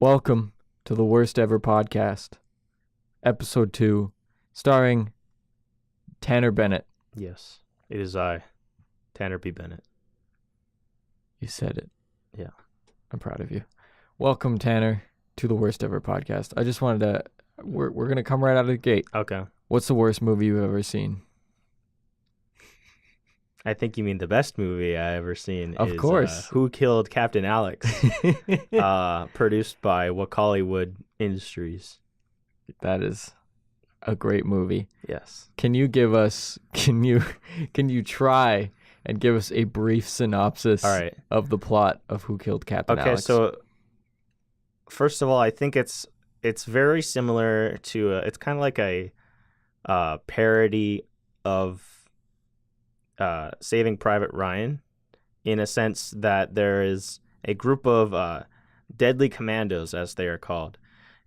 Welcome to the Worst Ever Podcast, Episode 2, starring Tanner Bennet. Yes, it is I, Tanner B. Bennet. You said it. Yeah. I'm proud of you. Welcome, Tanner, to the Worst Ever Podcast. I just wanted to, we're going to come right out of the gate. Okay. What's the worst movie you've ever seen? I think you mean the best movie I ever seen. Of course. Who Killed Captain Alex? Produced by Wakaliwood Industries. That is a great movie. Yes. Can you try and give us a brief synopsis All right. of the plot of Who Killed Captain Okay, Alex? so first of all, I think it's very similar to it's kind of like a parody of Saving Private Ryan, in a sense that there is a group of deadly commandos, as they are called,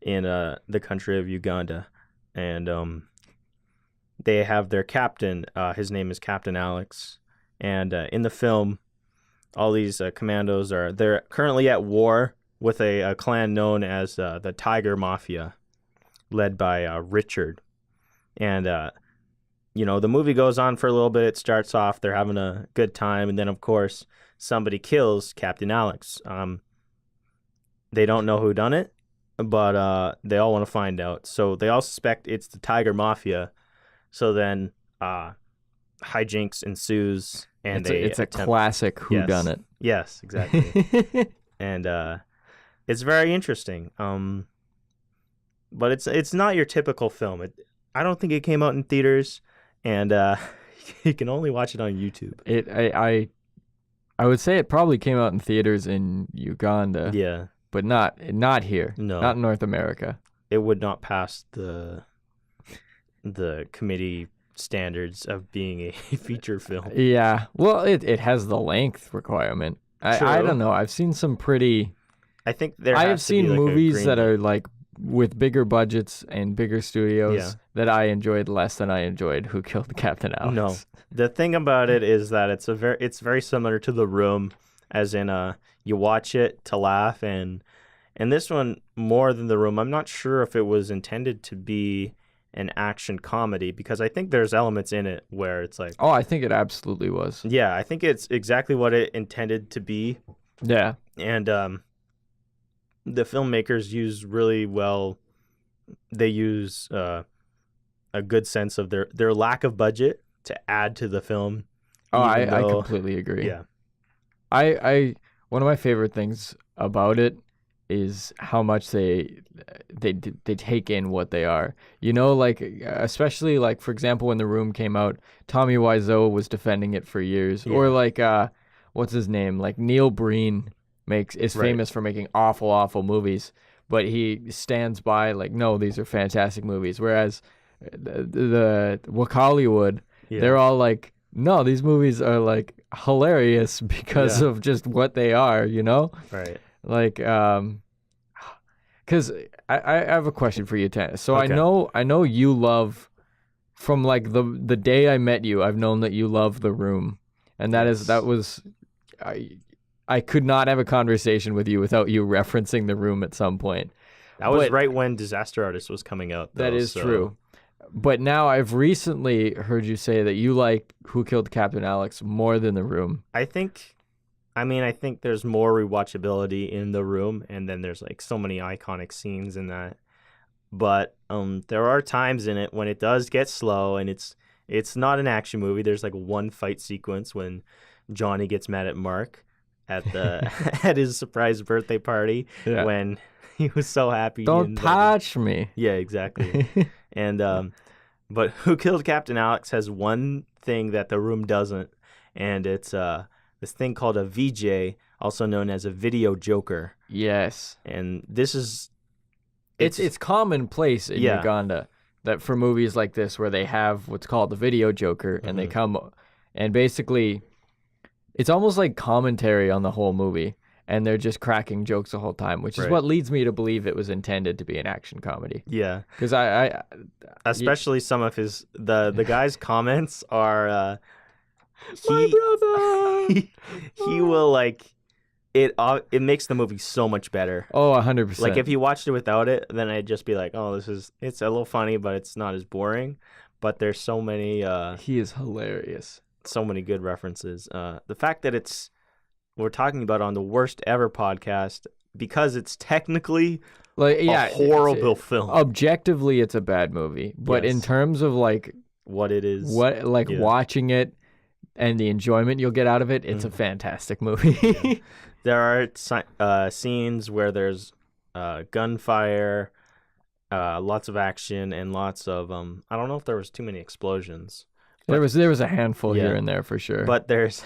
in the country of Uganda, and they have their captain. His name is Captain Alex, and in the film, all these commandos they're currently at war with a clan known as the Tiger Mafia, led by Richard, and the movie goes on for a little bit. It starts off, they're having a good time, and then, of course, somebody kills Captain Alex. They don't know who done it, but they all want to find out. So they all suspect it's the Tiger Mafia. So then hijinks ensues, and it's a classic whodunit. Yes, exactly. And it's very interesting. But it's not your typical film. I don't think it came out in theaters. And you can only watch it on YouTube. I would say it probably came out in theaters in Uganda. Yeah. But not here. No. Not in North America. It would not pass the committee standards of being a feature film. Yeah. Well, it has the length requirement. I don't know. I've seen some pretty... I think I have seen movies that are like with bigger budgets and bigger studios that I enjoyed less than I enjoyed Who Killed Captain Alex. No. The thing about it is that it's very similar to The Room, as in you watch it to laugh, and this one more than The Room. I'm not sure if it was intended to be an action comedy, because I think there's elements in it where it's like, oh, I think it absolutely was. Yeah, I think it's exactly what it intended to be. Yeah. And the filmmakers use really well. They use a good sense of their lack of budget to add to the film. Oh, I completely agree. Yeah. I one of my favorite things about it is how much they take in what they are. You know, like, especially like, for example, when The Room came out, Tommy Wiseau was defending it for years. Yeah. Or like what's his name? Like Neil Breen is famous for making awful movies, but he stands by like, no, these are fantastic movies. Whereas the Wakaliwood, they're all like, no, these movies are like hilarious because of just what they are, you know? Right. Like, because I have a question for you, Tan. So okay. I know you love, from like the day I met you, I've known that you love The Room, and I could not have a conversation with you without you referencing The Room at some point. That was right when Disaster Artist was coming out, though, that is true. But now I've recently heard you say that you like Who Killed Captain Alex more than The Room. I think there's more rewatchability in The Room, and then there's like so many iconic scenes in that. But there are times in it when it does get slow, and it's not an action movie. There's like one fight sequence when Johnny gets mad at Mark at at his surprise birthday party when he was so happy. Don't touch me. Yeah, exactly. And but Who Killed Captain Alex has one thing that The Room doesn't, and it's this thing called a VJ, also known as a video joker. Yes. And this is it's commonplace in Uganda that for movies like this where they have what's called the video joker, and they come and basically it's almost like commentary on the whole movie, and they're just cracking jokes the whole time, which is what leads me to believe it was intended to be an action comedy. Yeah. Because especially some of the guy's comments are my brother. he will like it makes the movie so much better. Oh, Like 100%. if you watched it without it, then I'd just be like, oh, it's a little funny, but it's not as boring. But there's He is hilarious. so many good references. The fact that we're talking about on the worst ever podcast because it's technically Like, a yeah, horrible film. objectively, it's a bad movie. But in Yes. terms of like What it is. what, like Yeah. watching it and the enjoyment you'll get out of it, it's a fantastic movie. Yeah. There are scenes where there's gunfire, lots of action, and lots of I don't know if there was too many explosions. There was a handful Yeah. here and there for sure. But there's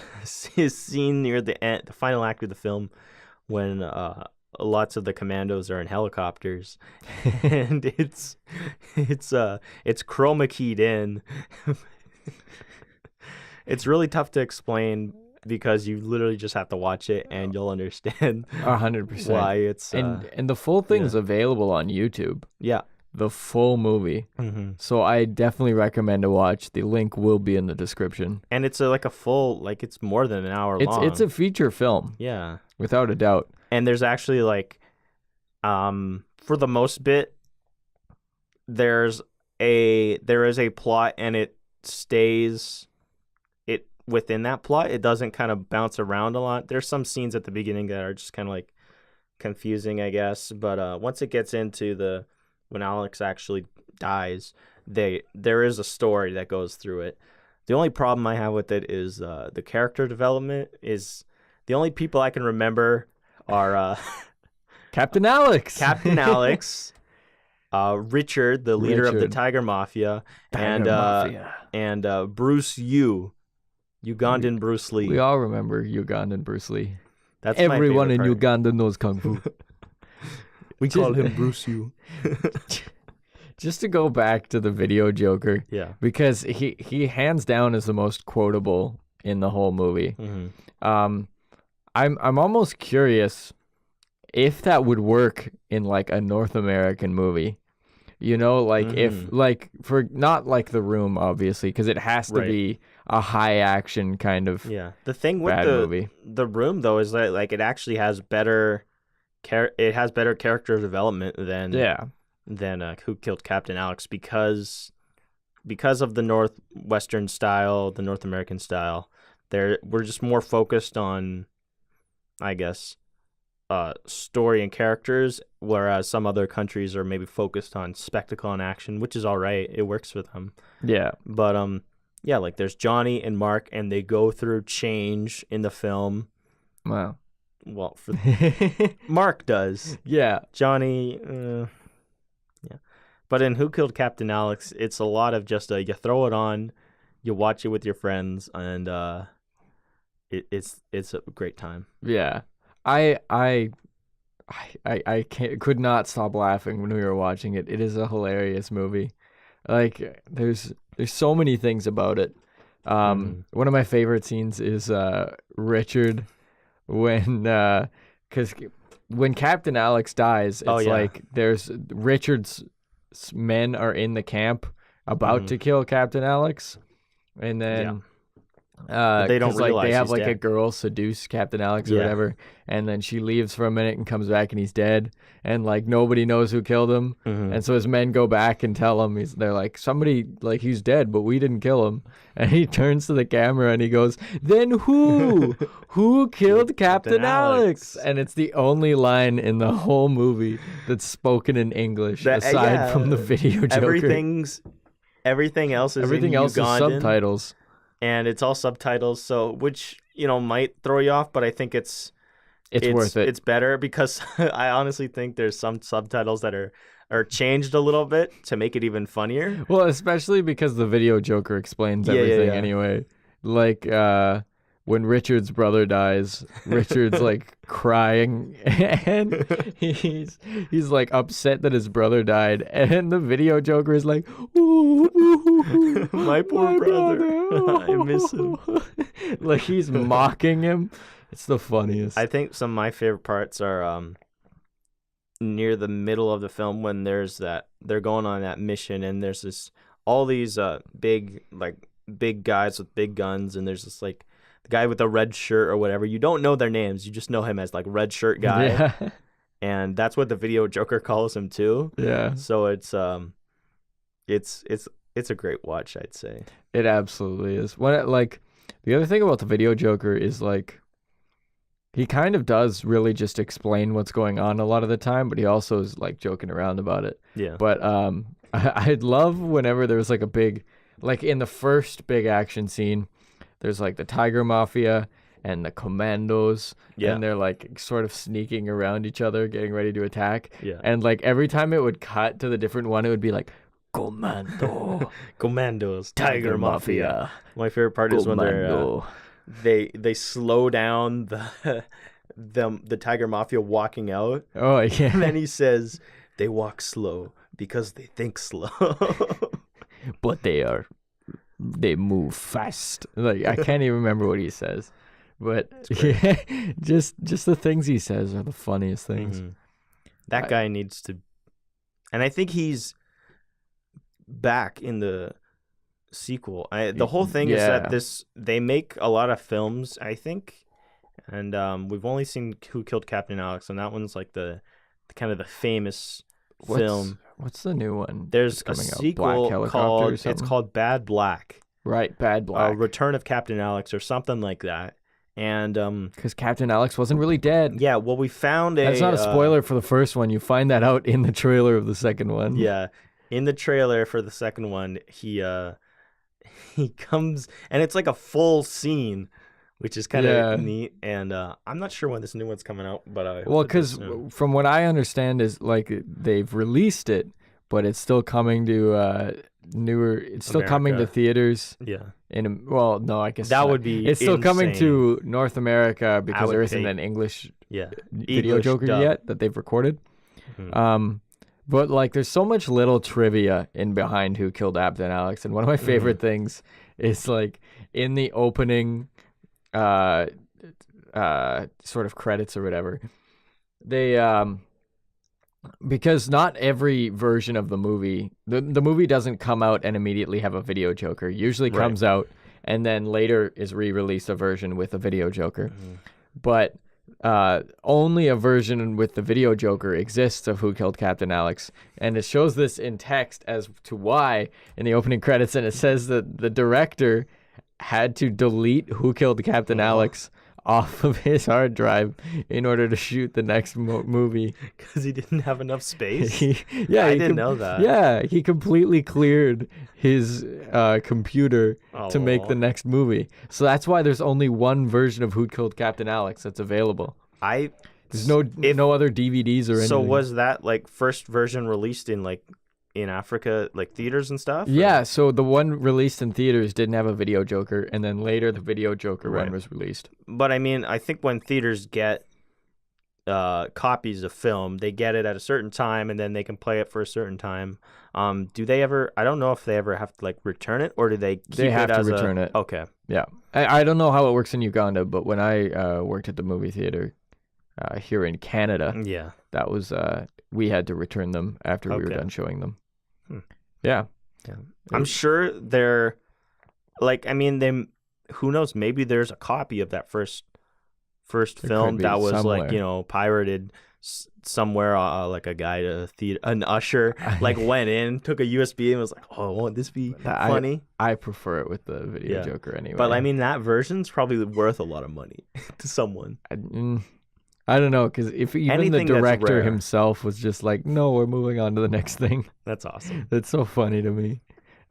a scene near the end, the final act of the film, when lots of the commandos are in helicopters, and it's chroma keyed in. It's really tough to explain because you literally just have to watch it and you'll understand 100%. why it's and the full thing's available on YouTube. yeah. The full movie. Mm-hmm. So I definitely recommend to watch. The link will be in the description. And it's like a full, like it's more than an hour long. It's a feature film, yeah. without a doubt. And there's actually like, for the most bit, there is a plot and it stays within that plot. It doesn't kind of bounce around a lot. There's some scenes at the beginning that are just kind of like confusing, I guess. But once it gets into when Alex actually dies, there is a story that goes through it. The only problem I have with it is the character development is the only people I can remember are Captain Alex. Captain Alex, Richard, the leader of the Richard. Tiger Mafia, Tiger Mafia. and Bruce Ugandan Bruce Lee. We all remember Ugandan Bruce Lee. That's my Everyone in favorite part. Uganda knows Kung Fu. We Just- call him Bruce Yu. Just to go back to the video Joker, Yeah. because he hands down is the most quotable in the whole movie. Mm-hmm. I'm almost curious if that would work in like a North American movie. You know, like if like for not like The Room, obviously, because it has to Right. be a high action kind of Yeah. The thing with bad movie. the Room though is that like it actually has better character development than Yeah. Who Killed Captain Alex because of the Northwestern style, the North American style. We're just more focused on, I guess, story and characters, whereas some other countries are maybe focused on spectacle and action, which is all right. It works for them. Yeah. But yeah, like there's Johnny and Mark, and they go through change in the film. Wow. Well, Mark does. Yeah. Johnny, yeah. But in Who Killed Captain Alex, it's a lot of just you throw it on, you watch it with your friends, and it's a great time. Yeah. I could not stop laughing when we were watching it. It is a hilarious movie. Like there's so many things about it. One of my favorite scenes is Richard when cuz when Captain Alex dies, it's like there's Richard's men are in the camp about to kill Captain Alex, and then they don't 'cause, like realize they have he's like a dead. girl seduce Captain Alex or Yeah. whatever, and then she leaves for a minute and comes back and he's dead, and like nobody knows who killed him, and so his men go back and tell him they're like somebody like he's dead but we didn't kill him, and he turns to the camera and he goes, then who killed Captain Alex? And it's the only line in the whole movie that's spoken in English aside from the video Joker. Everything else is Everything in else is Ugandan, subtitles. and it's all subtitles, so which might throw you off, but I think it's worth it. It's better because I honestly think there's some subtitles that are changed a little bit to make it even funnier. Well, especially because the video Joker explains Yeah, everything yeah. anyway. Like when Richard's brother dies, Richard's like crying and he's like upset that his brother died, and the video Joker is like, ooh, My poor brother. I miss him. Like he's mocking him. It's the funniest. I think some of my favorite parts are near the middle of the film when they're going on that mission, and there's all these big guys with big guns, and there's this like the guy with the red shirt or whatever. You don't know their names. You just know him as like red shirt guy. Yeah. And that's what the video Joker calls him too. Yeah. So it's a great watch, I'd say. It absolutely is. Like the other thing about the video Joker is like he kind of does really just explain what's going on a lot of the time, but he also is like joking around about it. Yeah. But I'd love whenever there was like a big, like in the first big action scene, there's like the Tiger Mafia and the Commandos, Yeah. and they're like sort of sneaking around each other, getting ready to attack. Yeah. And like every time it would cut to the different one, it would be like Commando, Commandos, Tiger Mafia. My favorite part is when Commando. they slow down the Tiger Mafia walking out, Oh yeah. and then he says they walk slow because they think slow. But they move fast. Like I can't even remember what he says, but yeah, just the things he says are the funniest things. Mhm. That guy needs to, and I think he's back in the sequel. The whole thing is Yeah. that they make a lot of films, I think, and we've only seen Who Killed Captain Alex, and that one's like the kind of the famous film. What's the new one? There's a coming out? sequel Black Helicopter or called something? Bad Black, Right, Bad Black. Return of Captain Alex or something like that. And Because Captain Alex wasn't really dead. yeah, well, we found That's not a spoiler for the first one. You find that out in the trailer of the second one. Yeah, in the trailer for the second one, he comes, and it's like a full scene, which is kind of Yeah. neat. And I'm not sure when this new one's coming out, but I Well, hope it does because soon. from what I understand is like they've released it, but it's still coming to newer. It's still coming to America. theaters. Yeah, Well, no, I guess that not. would be It's still coming insane. to North America because would there isn't pay- an English Yeah, video English Joker dub. yet that they've recorded. Mhm. But like there's so much little trivia in behind Who Killed Captain Alex, and one of my favorite things is like in the opening sort of credits or whatever, they because not every version of the movie the movie doesn't come out and immediately have a video Joker. Usually Right. comes out and then later is re-released a version with a video Joker. Mhm. But only a version with the video Joker exists of Who Killed Captain Alex, and it shows this in text as to why in the opening credits, and it says that the director had to delete Who Killed Captain Alex off of his hard drive in order to shoot the next movie. Because he didn't have enough space. I I didn't know that. Yeah, he completely cleared his computer to make Aw. the next movie. So that's why there's only one version of Who Killed Captain Alex that's available. There's no other DVDs or anything. So was that like first version released in Africa, like theaters and stuff? Yeah, so the one released in theaters didn't have a video Joker, and then later the video Joker Right. one was released. But I mean, I think when theaters get copies of film, they get it at a certain time, and then they can play it for a certain time. Do they ever? I don't know if they ever have to like return it, or do they keep They have it to as return it. Okay. Yeah, I don't know how it works in Uganda, but when I worked at the movie theater here in Canada, Yeah. that was we had to return them after we were Okay. done showing them. Hmm. Yeah. I'm sure they're like. I mean, who knows? Maybe there's a copy of that first There film could be that was somewhere. like pirated somewhere. Like a guy to theater, an usher, like went in, took a USB, and was like, "Oh, won't this be funny?" I prefer it with the video Yeah. Joker anyway. But I mean, that version's probably worth a lot of money to someone. I don't know, because if even Anything the that's director rare. himself was just like, no, we're moving on to the next thing. That's awesome. That's so funny to me.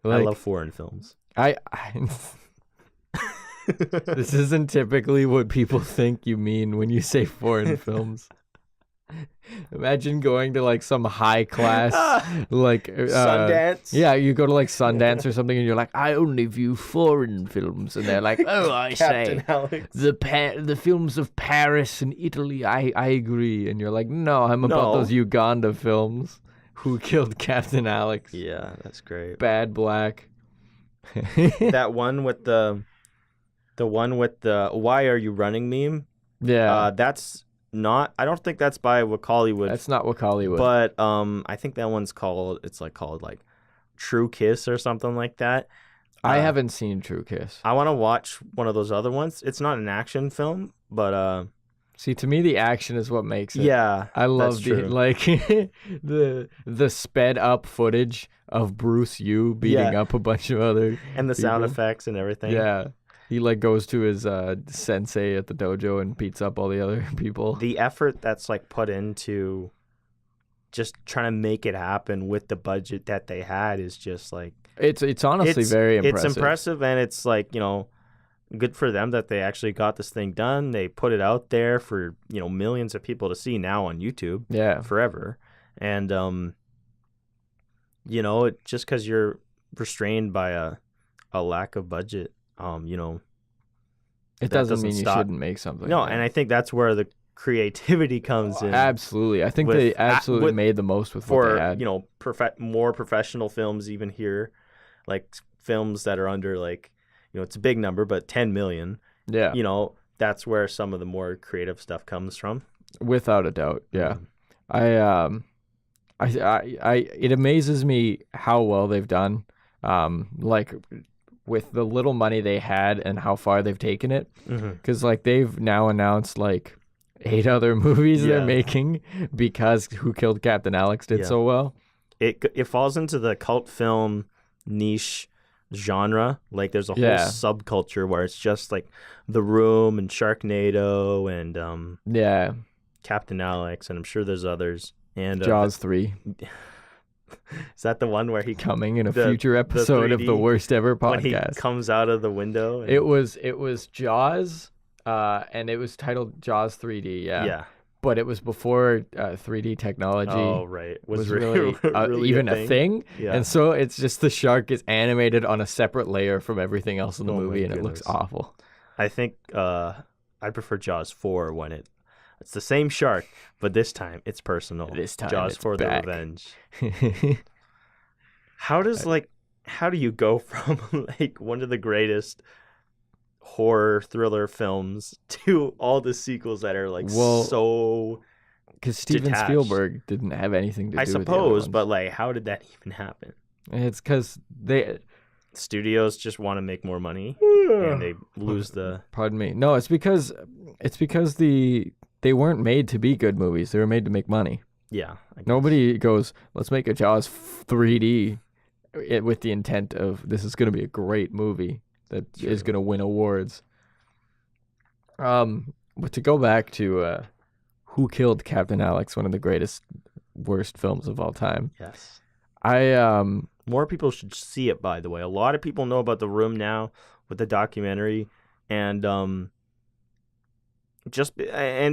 I Like, love foreign films. I this isn't typically what people think you mean when you say foreign films. Imagine going to like some high class like Sundance. Yeah, you go to like Sundance or something, and you're like, I only view foreign films, and they're like, oh, I Captain say Alex. the films of Paris and Italy. I agree, and you're like, no, I'm about No. those Uganda films. Who Killed Captain Alex? Yeah, that's great. Bad Black. That one with the "Why are you running" meme. Yeah, That's not. I don't think that's by Wakaliwood. that's not Wakaliwood. But I think that one's called. It's called True Kiss or something like that. I haven't seen True Kiss. I want to watch one of those other ones. It's not an action film, but See, to me, the action is what makes it. yeah, I that's love the true. like the sped up footage of Bruce Yu beating Yeah, up a bunch of other and the sound people. effects and everything. Yeah, he like goes to his sensei at the dojo and beats up all the other people. The effort that's like put into just trying to make it happen with the budget that they had is just like It's honestly very impressive. It's impressive, and it's like, good for them that they actually got this thing done. They put it out there for, millions of people to see now on YouTube Yeah, forever. And just because you're restrained by a lack of budget, it that doesn't doesn't mean you stop. shouldn't make something. No, like and that. I think that's where the creativity comes in. Absolutely, I think with- they absolutely with- made the most with what For they had. more professional films even here, like films that are under like, it's a big number, but 10 million. Yeah, That's where some of the more creative stuff comes from. without a doubt. Yeah, Mm. it amazes me how well they've done. Like with the little money they had and how far they've taken it. Mhm. Because like they've now announced like 8 other movies they're Yeah. making because Who Killed Captain Alex did Yeah. so well. It falls into the cult film niche genre. Like there's a whole Yeah. subculture where it's just like The Room and Sharknado and Yeah, Captain Alex, and I'm sure there's others. And Jaws 3 is that the one where he coming in a the- future episode of 3D the Worst Ever when he podcast. comes out of the window? And, It was Jaws, and it was titled Jaws 3D. yeah. But it was before 3D technology Oh right, was really, really even a thing. Yeah. And so it's just the shark is animated on a separate layer from everything else in the Oh my movie, and it looks goodness. awful. I think I prefer Jaws 4 when it's the same shark, but this time it's personal. This time Jaws it's 4 back. the Revenge. How do you go from like one of the greatest horror thriller films to all the sequels that are like Well, so Because Steven detached. Spielberg didn't have anything to do I with the other suppose, ones. but like how did that even happen? It's because they. Studios just want to make more money and they lose the Pardon me. No, it's because they weren't made to be good movies. They were made to make money. yeah. I guess. Nobody goes, let's make a Jaws 3D with the intent of this is going to be a great movie that is True. going to win awards. But to go back to Who Killed Captain Alex, one of the greatest, worst films of all time. Yes. More People should see it, by the way. A lot of people know about The Room now with the documentary, and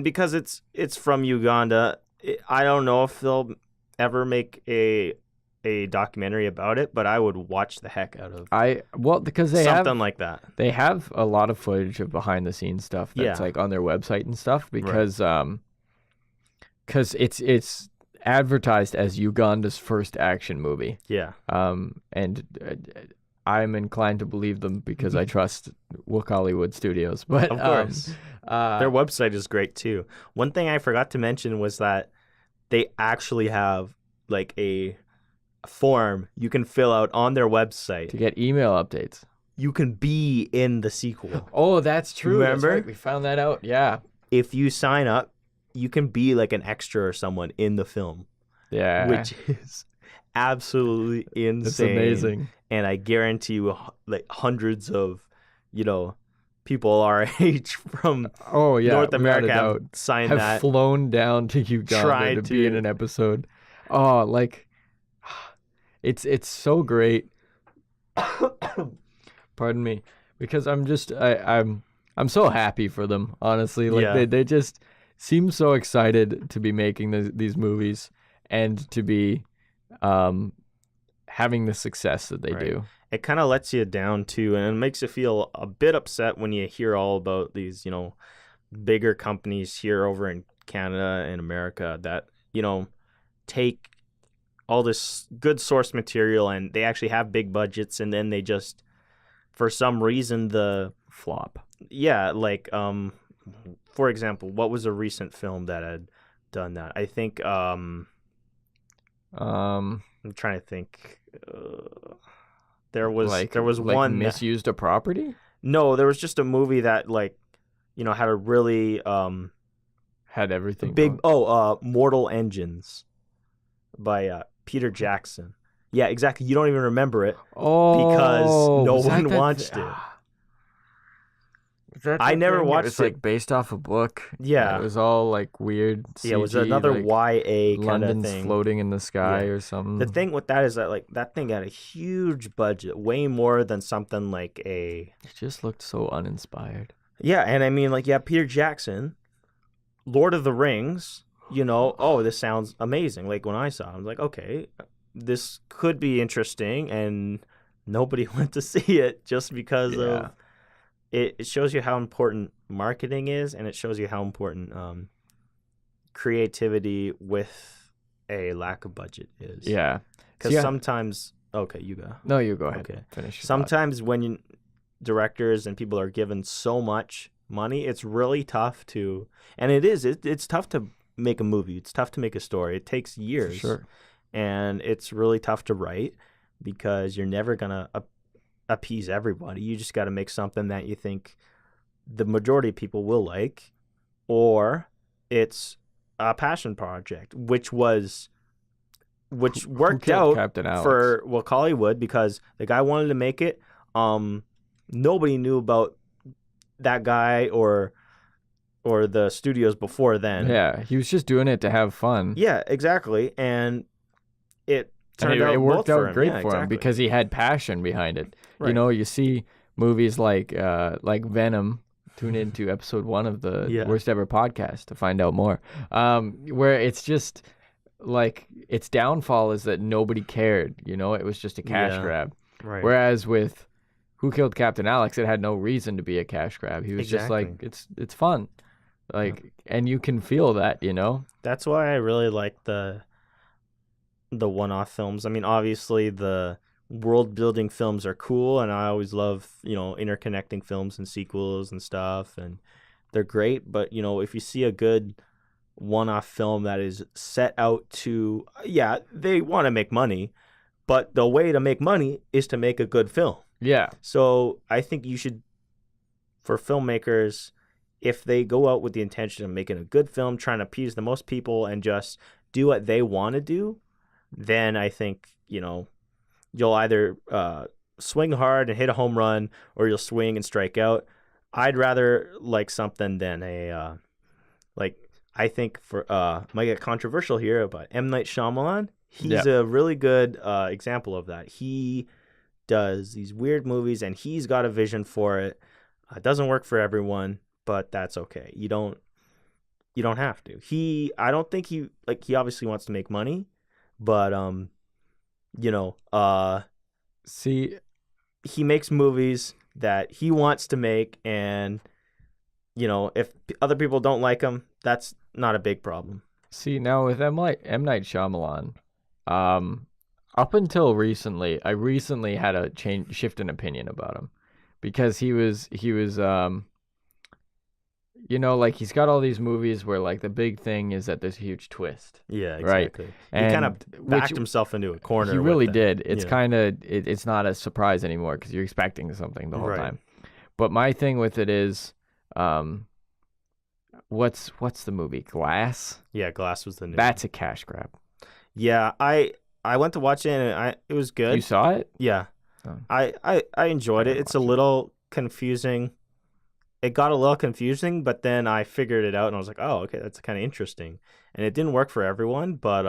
because it's from Uganda, I don't know if they'll ever make a documentary about it, but I would watch the heck out of because they something have like that. they have a lot of footage of behind the scenes stuff that's Yeah. like on their website and stuff because it's advertised as Uganda's first action movie. Yeah. And I'm inclined to believe them because I trust Wook Hollywood Studios. But Of course. Their website is great too. One thing I forgot to mention was that they actually have like a form you can fill out on their website. to get email updates. You can be in the sequel. Oh, that's true. That's Remember? right. We found that out. Yeah. If you sign up, you can be like an extra or someone in the film, Yeah. which is absolutely insane. it's amazing. And I guarantee you, like hundreds of, people our age from Oh yeah. North without America a have doubt. signed Have that. flown down to Uganda Tried to be in to. an episode. Oh, like it's so great. Pardon me, because I'm so happy for them. Honestly, like Yeah. they just seem so excited to be making these movies and to be having the success that they Right. do. It kind of lets you down too, and it makes you feel a bit upset when you hear all about these, bigger companies here over in Canada and America that, take all this good source material and they actually have big budgets, and then they just, for some reason, Flop. like, for example, what was a recent film that had done that? I think, I'm trying to think. there was like one that, misused a property? no, there was just a movie that had a really Had everything big going. Mortal Engines by Peter Jackson. Yeah, exactly. You don't even remember it because Oh, no was that one that? watched it. Was that I the never thing? It watched was it. like based off a book, and it Yeah. was all like weird Yeah, it was CG, another like YA kind of London's thing. floating in the sky Yeah. or The something. thing with that is that that thing had a huge budget, way more than something like a It just looked so uninspired. yeah, and I mean Peter Jackson, Lord of the Rings, oh, this sounds amazing. Like when I saw it, I was like, okay, this could be interesting, and nobody went to see it just because Yeah, of it. It shows you how important marketing is, and it shows you how important creativity with a lack of budget is. yeah. So Because yeah, sometimes, okay, you go. no, you go ahead. Okay. Finish your thought. Sometimes when directors and people are given so much money, it's really tough to, and it's tough to make a movie. It's tough to make a story. It takes For years, sure. and it's really tough to write because you're never gonna appease everybody. You just got to make something that you think the majority of people will like, or it's a passion project, which Who worked killed out Captain Alex? for Hollywood because the guy wanted to make it. Nobody knew about that guy or the studios before then. Yeah, he was just doing it to have fun. Yeah, exactly, and it And turned it out worked both for out him. great Yeah, for him exactly. because he had passion behind it. You Right. know, you see movies like Venom. Tune into episode 1 of the Yeah. Worst Ever podcast to find out more. Where it's just like its downfall is that nobody cared. You know, it was just a cash Yeah. grab. Right. Whereas with Who Killed Captain Alex, it had no reason to be a cash grab. He was just like, Exactly. it's fun, like, and you can feel that. You know. That's why I really like the one-off films. I mean, obviously the world-building films are cool, and I always love interconnecting films and sequels and stuff, and they're great. But if you see a good one-off film that is set out to, yeah, they want to make money, but the way to make money is to make a good film. Yeah. So I think you should, for filmmakers, if they go out with the intention of making a good film, trying to appease the most people and just do what they want to do, then I think, you'll either swing hard and hit a home run or you'll swing and strike out. I'd rather like something than I think for might get controversial here, but M. Night Shyamalan, he's a really good example of that. He does these weird movies and he's got a vision for it. It doesn't work for everyone, but that's okay. You don't have to. I don't think he obviously wants to make money, but See, he makes movies that he wants to make, and if other people don't like him, that's not a big problem. now with M. Night Shyamalan, up until recently, I recently had a shift in opinion about him, because he was like he's got all these movies where like the big thing is that there's a huge twist. Yeah, Right. exactly. He And kind of backed himself into a corner. He with really that. did. It's Yeah. kind of it's not a surprise anymore because you're expecting something the whole Right. time. But my thing with it is, what's the movie Glass? Yeah, Glass was the new. That's a cash grab. Yeah, I went to watch it and it was good. You saw it? Yeah. Oh. I enjoyed it. Gotta It's a watch it. little confusing. It got a little confusing, but then I figured it out and I was like, "Oh, okay, that's kind of interesting." And it didn't work for everyone, but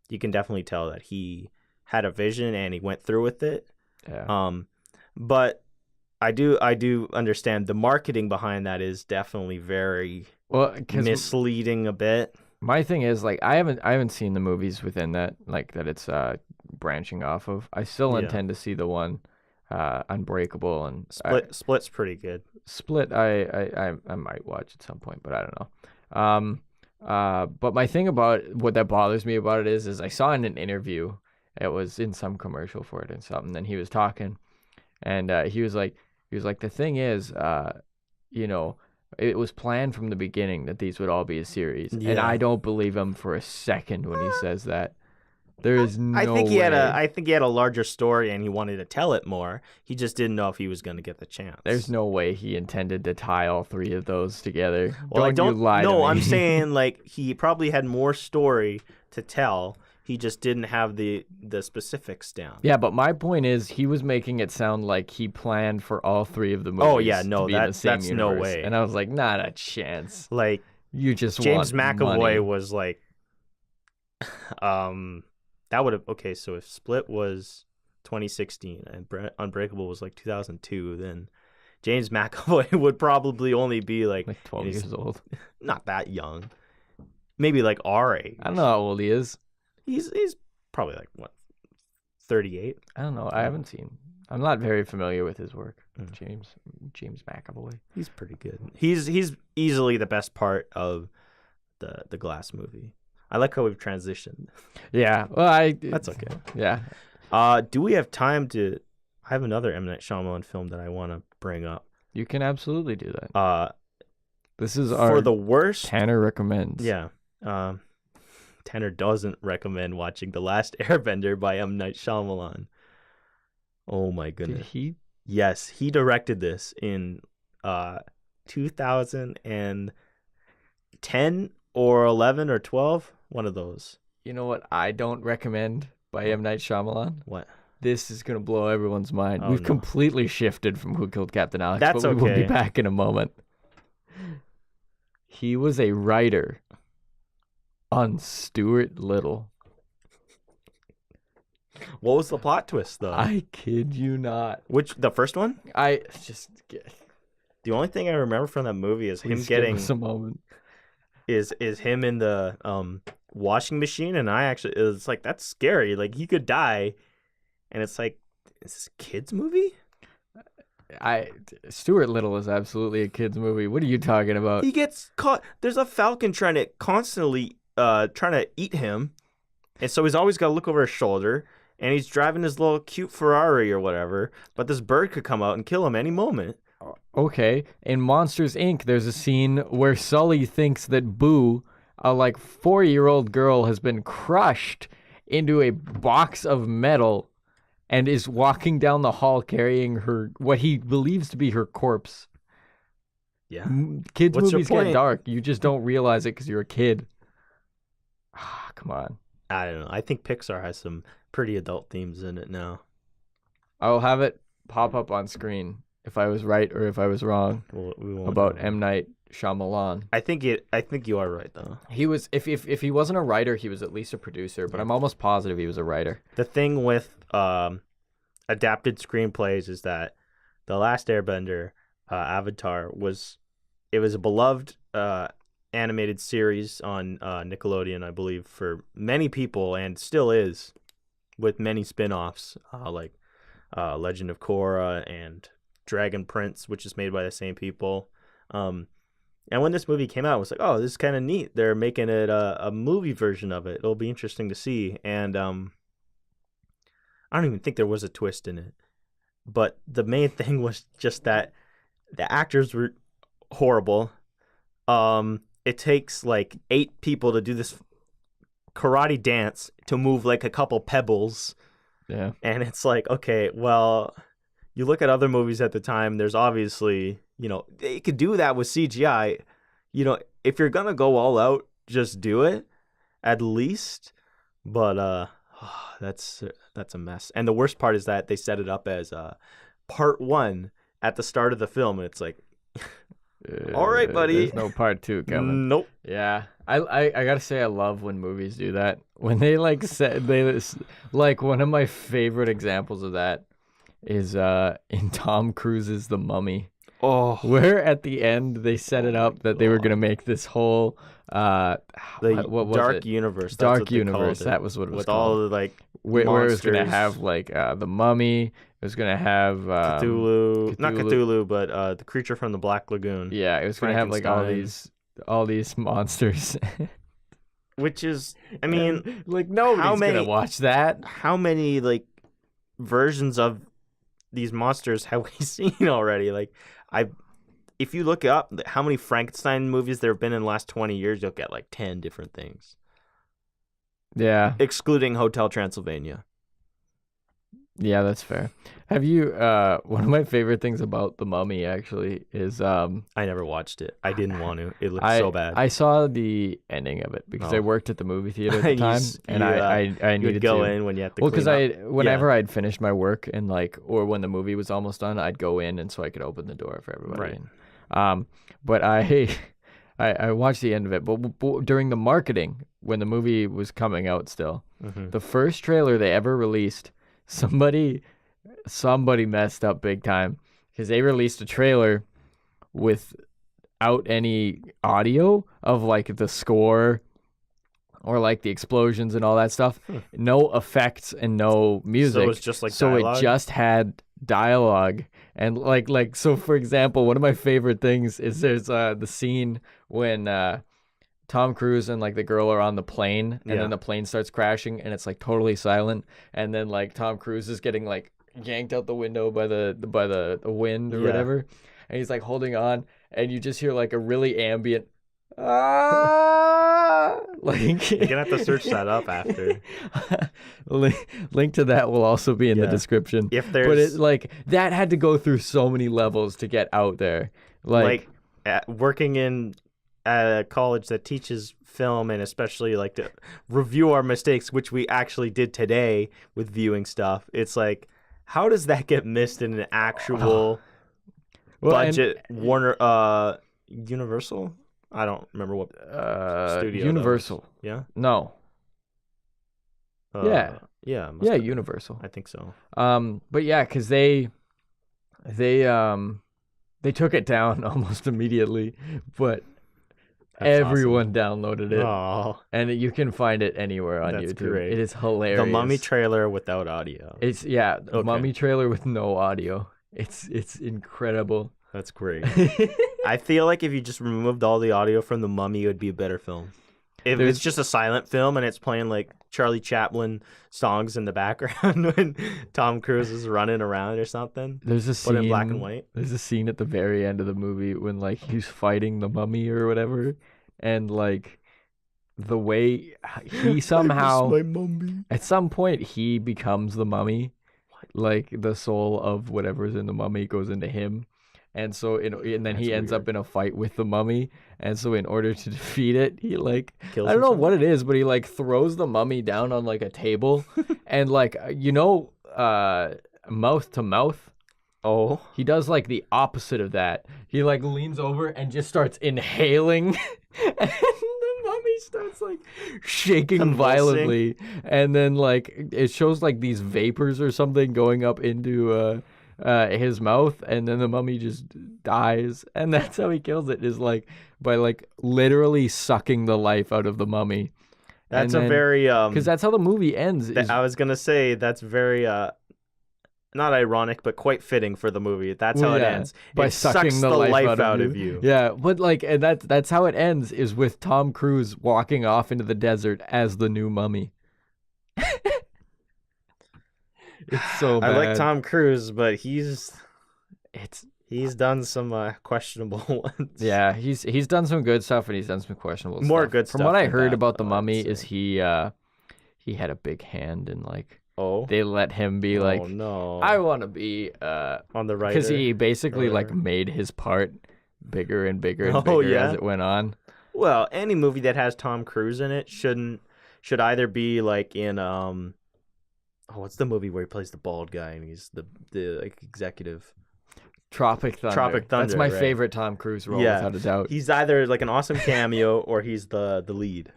you can definitely tell that he had a vision and he went through with it. Yeah. But I do understand the marketing behind that is definitely very Well, because misleading a bit. my thing is like I haven't seen the movies within that that it's branching off of. I still Yeah. intend to see the one Unbreakable and Split's pretty good. Split. I might watch at some point, but I don't know. But my thing about what that bothers me about it is I saw in an interview, it was in some commercial for it and something, and he was talking, and he was like the thing is, it was planned from the beginning that these would all be a series, and Yeah. I don't believe him for a second when he says that. There is I no think he way. had a larger story and he wanted to tell it more. He just didn't know if he was going to get the chance. There's no way he intended to tie all three of those together. Well, You lie to no, me. I'm saying like he probably had more story to tell. He just didn't have the specifics down. Yeah, but my point is he was making it sound like he planned for all three of the movies Oh yeah, no, to be in the same that's universe. no way. And I was like, not a chance. Like You just James want McAvoy money. was like, that would have okay. So if Split was 2016 and Unbreakable was like 2002, then James McAvoy would probably only be like 12 years old. not that young, maybe like our age. I don't know how old he is. He's probably like what, 38. I don't know. I haven't seen. I'm not very familiar with his work. Mm. James McAvoy. He's pretty good. He's easily the best part of the Glass movie. I like how we've transitioned. Yeah. Well, That's okay. Yeah. Do we have time to? I have another M. Night Shyamalan film that I want to bring up. You can absolutely do that. This is For the worst. Tanner recommends. Yeah. Tanner doesn't recommend watching The Last Airbender by M. Night Shyamalan. Oh my goodness. Did he? Yes, he directed this in 2010 or 11 or 12, one of those. You know what I don't recommend by M. Night Shyamalan? What? This is going to blow everyone's mind. Oh, We've no. completely shifted from Who Killed Captain Alex, That's but we will be okay. back in a moment. He was a writer on Stuart Little. What was the plot twist though? I kid you not. The first one? I just The only thing I remember from that movie is him please give getting us a moment. is him in the washing machine, and it's like that's scary. Like he could die, and it's like, is this a kids movie? Stuart Little is absolutely a kids movie. What are you talking about? He gets caught. There's a falcon trying to constantly trying to eat him, and so he's always got to look over his shoulder. And he's driving his little cute Ferrari or whatever, but this bird could come out and kill him any moment. Okay, in Monsters, Inc., there's a scene where Sully thinks that Boo, a 4-year-old girl, has been crushed into a box of metal and is walking down the hall carrying what he believes to be her corpse. Yeah. Kids' What's your movies get point? dark. You just don't realize it because you're a kid. Come on. I don't know. I think Pixar has some pretty adult themes in it now. I'll have it pop up on screen if I was right or if I was wrong We won't about know. M. Night Shyamalan. I think you are right though. He was if he wasn't a writer, he was at least a producer, but I'm almost positive he was a writer. The thing with adapted screenplays is that The Last Airbender, Avatar, was a beloved animated series on Nickelodeon, I believe, for many people, and still is, with many spin-offs like Legend of Korra and Dragon Prince, which is made by the same people. And when this movie came out, I was like, oh, this is kind of neat. They're making it a movie version of it. It'll be interesting to see. And I don't even think there was a twist in it. But the main thing was just that the actors were horrible. It takes 8 people to do this karate dance to move a couple pebbles. Yeah. And it's like, okay, well, you look at other movies at the time, there's obviously, they could do that with CGI. If you're going to go all out, just do it at least. But that's a mess. And the worst part is that they set it up as part 1 at the start of the film. And it's like, all right, buddy. There's no part 2 coming. Nope. Yeah. I gotta say I love when movies do that. When they one of my favorite examples of that is in Tom Cruise's The Mummy. Oh, Where at the end they set it up that they were gonna make this whole the what was dark it? universe. That's Dark what they called universe. it. That was what it was With called. all the where it was gonna monsters. have the Mummy. It was gonna have Cthulhu, not Cthulhu. Cthulhu, but the creature from the Black Lagoon. Yeah, it was gonna have Frankenstein. all these monsters. Which is, I mean, And, nobody's many- gonna watch that. how many versions of these monsters have we seen already? If you look up how many Frankenstein movies there have been in the last 20 years, you'll get 10 different things. Yeah. excluding Hotel Transylvania. Yeah, that's fair. Have you one of my favorite things about The Mummy actually is I never watched it. I didn't want to. It looked I so bad. I saw the ending of it because I Oh. worked at the movie theater at the And time and I you would needed go to. in when you had to Well, because clean up. whenever I'd finished my work and like, or when the movie was almost done, I'd go in and so I could open the door for everybody. Right. And, but I watched the end of it. But during the marketing, when the movie was coming out, still, Mhm. the first trailer they ever released, somebody messed up big time because they released a trailer without any audio of like the score or like the explosions and all that stuff. No effects and no music. So it was just like So dialogue? it just had dialogue and like so for example, one of my favorite things is there's the scene when Tom Cruise and like the girl are on the plane and Yeah. then the plane starts crashing and it's like totally silent and then like Tom Cruise is getting like yanked out the window by the wind or Yeah. whatever and he's like holding on and you just hear like a really ambient ah like You're gonna have to search that up after. link to that will also be in the Yeah. description. If But it there's like that had to go through so many levels to get out there. Like working in at a college that teaches film and especially like to review our mistakes, which we actually did today with viewing stuff. It's like, how does that get missed in an actual well, and- budget Warner Universal? I don't remember what studio. Universal. That was. Yeah. No. Yeah. Yeah. must Yeah, have been. Universal. I think so. But yeah, because they took it down almost immediately, but That's everyone downloaded it, Oh, and you can find it anywhere on That's YouTube. great. It is hilarious. the Mummy trailer without audio. It's the Okay. Mummy trailer with no audio. It's incredible. That's great. I feel like if you just removed all the audio from The Mummy, it would be a better film. If There's- it's just a silent film and it's playing like Charlie Chaplin songs in the background when Tom Cruise is running around or something, There's a but scene in black and white. There's a scene at the very end of the movie when like he's fighting the mummy or whatever, and like the way he somehow my mummy. at some point he becomes the mummy, like the soul of whatever's in the mummy goes into him. And so, and then he That's ends up weird. in a fight with the mummy. And so, in order to defeat it, he like Kills I don't know himself? what it is, but he like throws the mummy down on like a table, and like mouth to mouth. Oh, He does like the opposite of that. He like leans over and just starts inhaling, and the mummy starts like shaking Convulsing. violently, and then like it shows like these vapors or something going up into his mouth, and then the mummy just dies, and that's how he kills it, is like by like literally sucking the life out of the mummy. that's a very because that's how the movie ends. I was gonna say that's very not ironic, but quite fitting for the movie. That's how it ends. by It sucking sucks the life out of you. Yeah, but like, and that's how it ends, is with Tom Cruise walking off into the desert as the new mummy. It's so bad. I like Tom Cruise, but he's It's done some questionable ones. yeah, he's done some good stuff and he's done some questionable More stuff. good From stuff what I than heard bad, about the though, I'd mummy say. is he had a big hand in like Oh. they let him be like Oh no. I want to be on the right. because he basically like whatever. made his part bigger and bigger and Oh, bigger yeah? as it went on. Well, any movie that has Tom Cruise in it should either be like in what's the movie where he plays the bald guy and he's the like executive? Tropic Thunder. Tropic That's Thunder, my right. favorite Tom Cruise role, Yeah. without a doubt. He's either like an awesome cameo or he's the lead.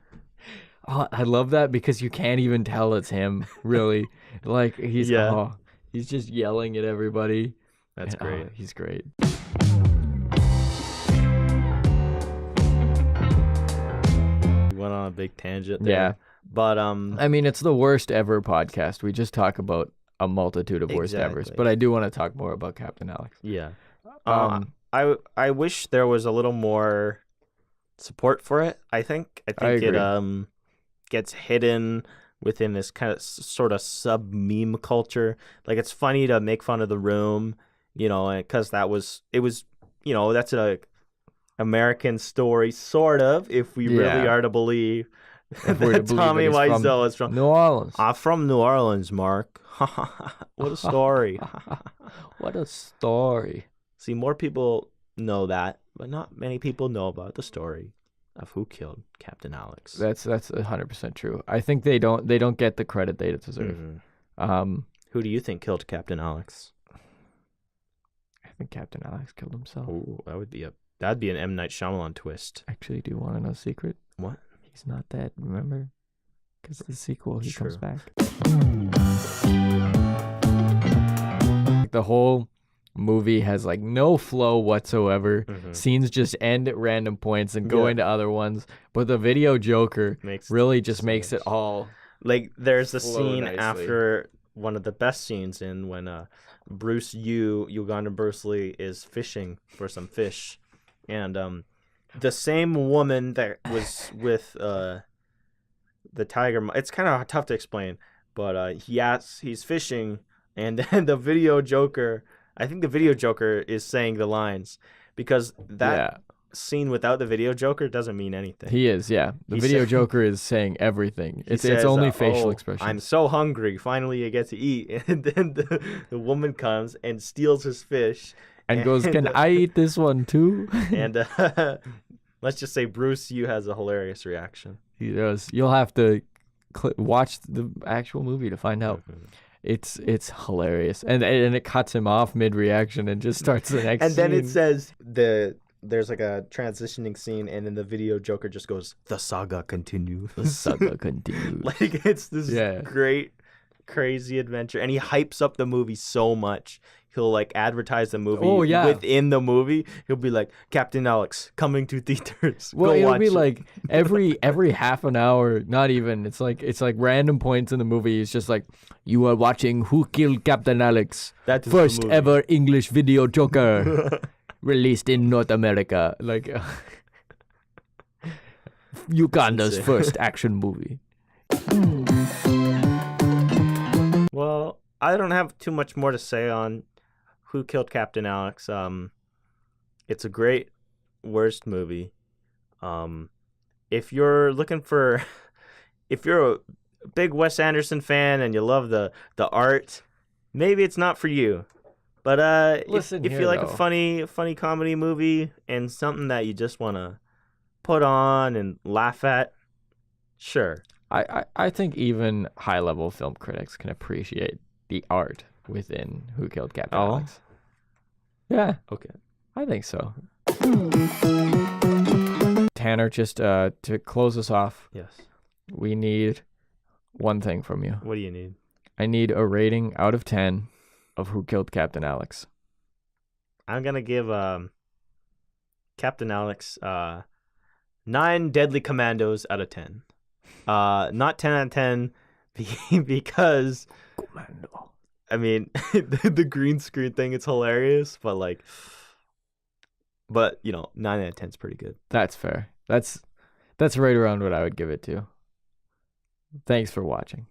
Oh, I love that because you can't even tell it's him, really. Like he's Yeah. he's just yelling at everybody. That's And, great. he's great. We went on a big tangent there. Yeah. But I mean, it's the worst ever podcast. We just talk about a multitude of worst evers, Exactly. but I do want to talk more about Captain Alex. yeah. Um, I wish there was a little more support for it. I think it agree. gets hidden within this kind of sort of sub meme culture. Like it's funny to make fun of The Room, because that's a American story, sort of, if we really Yeah. are to believe If we're to That believe Tommy it, he's from Wiseau is from. New Orleans. I'm from New Orleans, Mark. What a story. What a story. See, more people know that, but not many people know about the story of who killed Captain Alex. That's 100% true. I think they don't get the credit they deserve. Mhm. Who do you think killed Captain Alex? I think Captain Alex killed himself. Oh, that'd be an M. Night Shyamalan twist. Actually, do you want to know a secret? What? He's not dead, remember? Because the sequel, he comes True. back. The whole movie has like no flow whatsoever. Mhm. Scenes just end at random points and go Yeah. into other ones. But the video Joker really just makes it all. Like, there's a flow scene nicely. after one of the best scenes in when Ugandan Bruce Lee is fishing for some fish, and the same woman that was with the tiger. It's kind of tough to explain, but he's fishing, and then the video Joker. I think the video Joker is saying the lines because that scene without the video Joker doesn't mean anything. He is, yeah. The video Joker is saying everything. It's only facial expressions. I'm so hungry. Finally, I get to eat. And then the woman comes and steals his fish. And goes, can I eat this one too? And let's just say Bruce Yu has a hilarious reaction. He does. You'll have to watch the actual movie to find out. Mhm. It's hilarious. And it cuts him off mid-reaction and just starts the next And then scene. it says there's like a transitioning scene, and then the video Joker just goes, "The saga continues." The saga continues. Like, it's this great, crazy adventure, and he hypes up the movie so much. He'll like advertise the movie within the movie. He'll be like, "Captain Alex coming to theaters." Well, Go it'll watch be it." like every half an hour, not even. It's like random points in the movie. It's just like, you are watching Who Killed Captain Alex, That is the first movie. ever English video Joker, released in North America. Like Uganda's first action movie. Well, I don't have too much more to say on Who Killed Captain Alex. It's a great worst movie. If you're looking for, if you're a big Wes Anderson fan and you love the art, maybe it's not for you. But Listen if here, you like though. a funny comedy movie and something that you just want to put on and laugh at, sure. I think even high-level film critics can appreciate the art within Who Killed Captain Alex. Yeah, Okay. I think so. Tanner, just to close us off, Yes. we need one thing from you. What do you need? I need a rating out of 10 of Who Killed Captain Alex. I'm gonna give Captain Alex 9 deadly commandos out of 10. Not 10 out of 10 because Commando. I mean the green screen thing, it's hilarious, but you know, 9 out of 10 is pretty good. That's fair. That's right around what I would give it to. Thanks for watching.